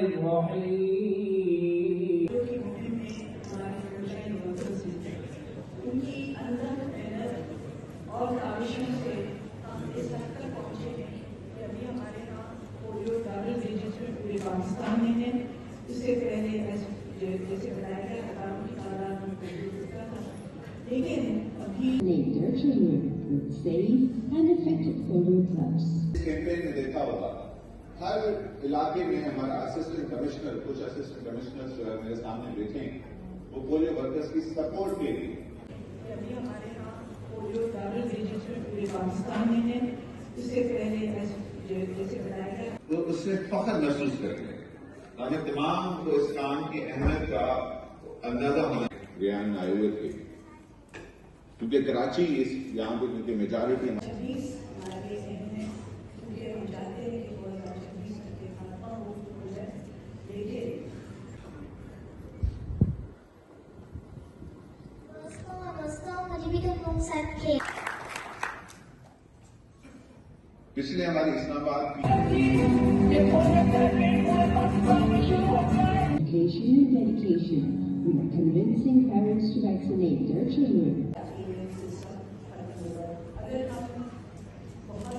الرحيم. उनकी अंदर मेहनत और काविशों से हम इस हद तक पहुँचे हैं कि अभी हमारे यहाँ पोलियो डबल डिजिट में पूरे पाकिस्तान में है। इससे पहले जैसे बताया गया 18 की तादाद में पोलियो था, लेकिन अभी their children with safe and effective polio drugs. इस कैंपेन में देखा होगा हर इलाके में हमारा असिस्टेंट कमिश्नर, कुछ असिस्टेंट कमिश्नर्स जो है मेरे सामने बैठे हैं, वो पोलियो वर्कर्स की सपोर्ट के लिए अभी हमारे यहाँ पोलियो डबल डिजिट में पूरे पाकिस्तान में है। इससे पहले जैसे बताया गया तो उससे फख्र महसूस करेंगे। हमें तमाम को इस काम की अहमियत का अंदाजा होना है रियान आयोग के, क्योंकि कराची इस यहाँ पे क्योंकि मेजॉरिटी 26 हमारे लिए अहम है, क्योंकि हम चाहते हैं कि 2026 तक के खात्मा हो जाए। देखिए पिछले हमारी इस्लामाबाद की Education and dedication, we are convincing parents to vaccinate their children. अगर हम बहुत